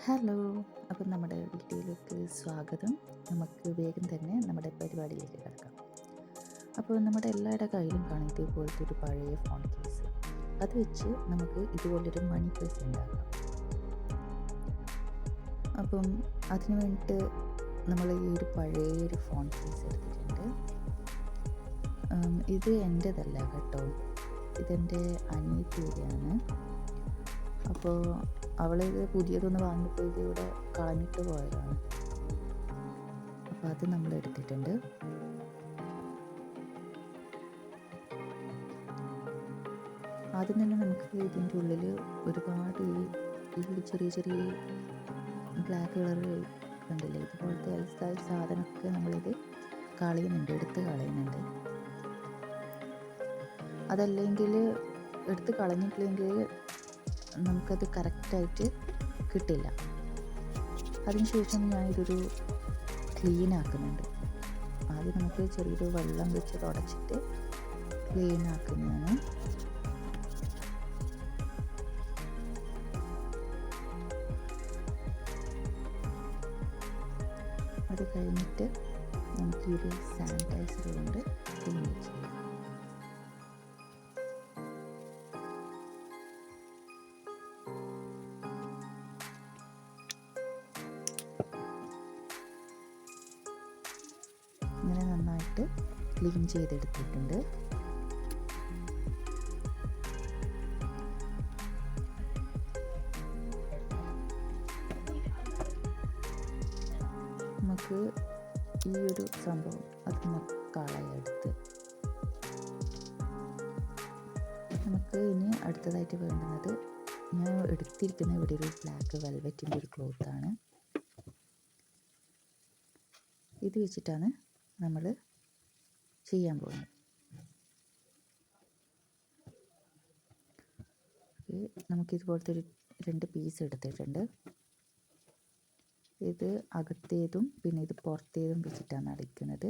Hello. അപ്പം നമ്മുടെ വീഡിയോയിലേക്ക് സ്വാഗതം. നമുക്ക് വേഗം തന്നെ നമ്മുടെ പരിപാടിയിലേക്ക് കിടക്കാം. അപ്പോൾ നമ്മുടെ എല്ലാവരുടെ കയ്യിലും കാണും ഇതേപോലത്തെ ഒരു പഴയ ഫോൺ കേസ്. അത് വെച്ച് നമുക്ക് ഇതുപോലൊരു മണി പേഴ്സ് ഉണ്ടാക്കാം. അപ്പം അതിന് വേണ്ടിയിട്ട് നമ്മൾ ഈ ഒരു പഴയൊരു ഫോൺ കേസ് എടുത്തിട്ടുണ്ട്. ഇത് എൻ്റേതല്ല കേട്ടോ, ഇതെൻ്റെ അനിയത്തിയുടെയാണ്. അപ്പോൾ അവളിത് പുതിയതൊന്ന് വാങ്ങിയപ്പോൾ ഇത് ഇവിടെ കളഞ്ഞിട്ട് പോയതാണ്. അപ്പോൾ അത് നമ്മൾ എടുത്തിട്ടുണ്ട്. ആദ്യം തന്നെ നമുക്ക് ഇതിൻ്റെ ഉള്ളിൽ ഒരുപാട് ഈ ചെറിയ ചെറിയ ബ്ലാക്ക് കളർ കണ്ടില്ലേ, ഇതുപോലത്തെ സാധനമൊക്കെ നമ്മളിത് എടുത്ത് കളയുന്നുണ്ട്. അതല്ലെങ്കിൽ എടുത്ത് കളഞ്ഞിട്ടില്ലെങ്കിൽ നമുക്കത് കറക്റ്റായിട്ട് കിട്ടില്ല. അതിനുശേഷം ഞാൻ ഇതൊരു ക്ലീൻ ആക്കുന്നുണ്ട്. ആദ്യം നമുക്ക് ചെറിയൊരു വെള്ളം വെച്ച് തുടച്ചിട്ട് ക്ലീൻ ആക്കുന്നതാണ്. അത് കഴിഞ്ഞിട്ട് നമുക്ക് ഈ ഒരു സാനിറ്റൈസർ കൊണ്ട് ക്ലീൻ ചെയ്യാം. ഇങ്ങനെ നന്നായിട്ട് ക്ലീൻ ചെയ്തെടുത്തിട്ടുണ്ട്. നമുക്ക് ഈ ഒരു സംഭവം അത് കളയെടുത്ത് നമുക്ക് ഇനി അടുത്തതായിട്ട് വേണ്ടുന്നത്, ഞാൻ എടുത്തിരിക്കുന്ന ഇവിടെ ഒരു ബ്ലാക്ക് വെൽവെറ്റിൻ്റെ ഒരു ക്ലോത്താണ്. ഇത് വെച്ചിട്ടാണ് നമ്മൾ ചെയ്യാൻ പോകുന്നത്. നമുക്കിതുപോലത്തെ ഒരു 2 പീസ് എടുത്തിട്ടുണ്ട്. ഇത് അകത്തേതും പിന്നെ ഇത് പുറത്തേതും വെച്ചിട്ടാണ് അടിക്കുന്നത്.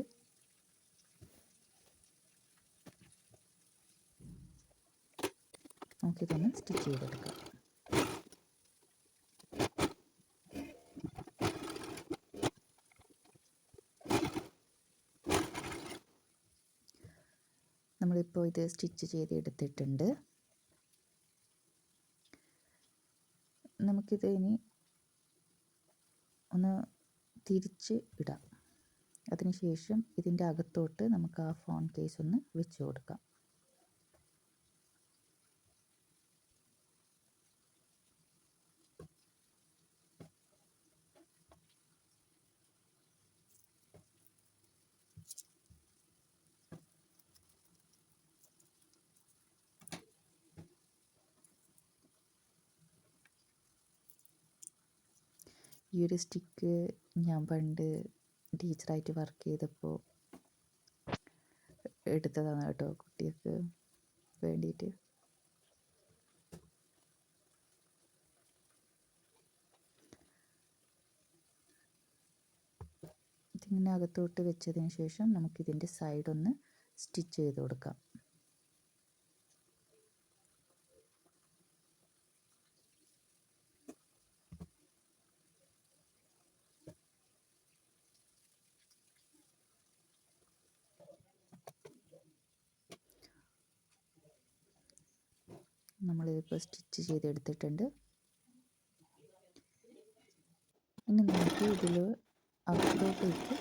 നമുക്കിതൊന്ന് സ്റ്റിച്ച് ചെയ്തെടുക്കാം. നമ്മളിപ്പോൾ ഇത് സ്റ്റിച്ച് ചെയ്ത് എടുത്തിട്ടുണ്ട്. നമുക്കിത് ഇനി ഒന്ന് തിരിച്ച് ഇടാം. അതിനുശേഷം ഇതിൻ്റെ അകത്തോട്ട് നമുക്ക് ആ ഫോൺ കേസ് ഒന്ന് വെച്ച് കൊടുക്കാം. ഈ ഒരു സ്റ്റിക്ക് ഞാൻ പണ്ട് ടീച്ചറായിട്ട് വർക്ക് ചെയ്തപ്പോൾ എടുത്തതാണ് കേട്ടോ, കുട്ടികൾക്ക് വേണ്ടിയിട്ട്. ഇതിങ്ങനെ അകത്തോട്ട് വെച്ചതിന് ശേഷം നമുക്കിതിൻ്റെ സൈഡൊന്ന് സ്റ്റിച്ച് ചെയ്ത് കൊടുക്കാം. നമ്മളിപ്പോൾ സ്റ്റിച്ച് ചെയ്തെടുത്തിട്ടുണ്ട്. ഇനി നമുക്ക് ഇതിൽ അകത്തോട്ടേക്ക്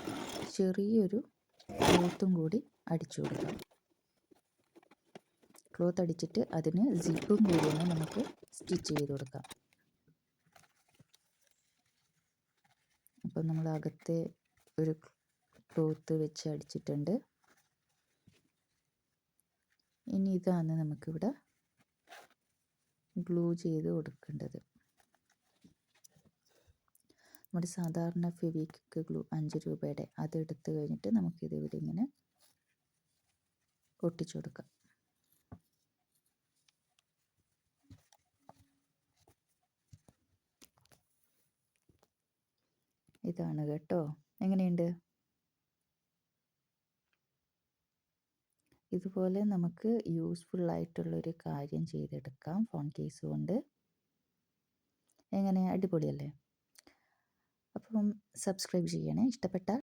ചെറിയൊരു ക്ലോത്തും കൂടി അടിച്ചു കൊടുക്കാം. ക്ലോത്ത് അടിച്ചിട്ട് അതിന് സിപ്പും കൂടി ഒന്ന് നമുക്ക് സ്റ്റിച്ച് ചെയ്ത് കൊടുക്കാം. അപ്പം നമ്മൾ അകത്തെ ഒരു ക്ലോത്ത് വെച്ച് അടിച്ചിട്ടുണ്ട്. ഇനി ഇതാണ് നമുക്കിവിടെ ഗ്ലൂ ചെയ്ത് കൊടുക്കേണ്ടത്. നമ്മുടെ സാധാരണ ഫെവിക്വിക്ക് ഗ്ലൂ 5 രൂപയുടെ അതെടുത്ത് കഴിഞ്ഞിട്ട് നമുക്കിത് ഇവിടെ ഇങ്ങനെ ഒട്ടിച്ചു കൊടുക്കാം. ഇതാണ് കേട്ടോ. എങ്ങനെയുണ്ട്? ഇതുപോലെ നമുക്ക് യൂസ്ഫുള്ളായിട്ടുള്ളൊരു കാര്യം ചെയ്തെടുക്കാം ഫോൺ കേസ് കൊണ്ട്. എങ്ങനെ, അടിപൊളിയല്ലേ? അപ്പം സബ്സ്ക്രൈബ് ചെയ്യണേ. ഇഷ്ടപ്പെട്ടാൽ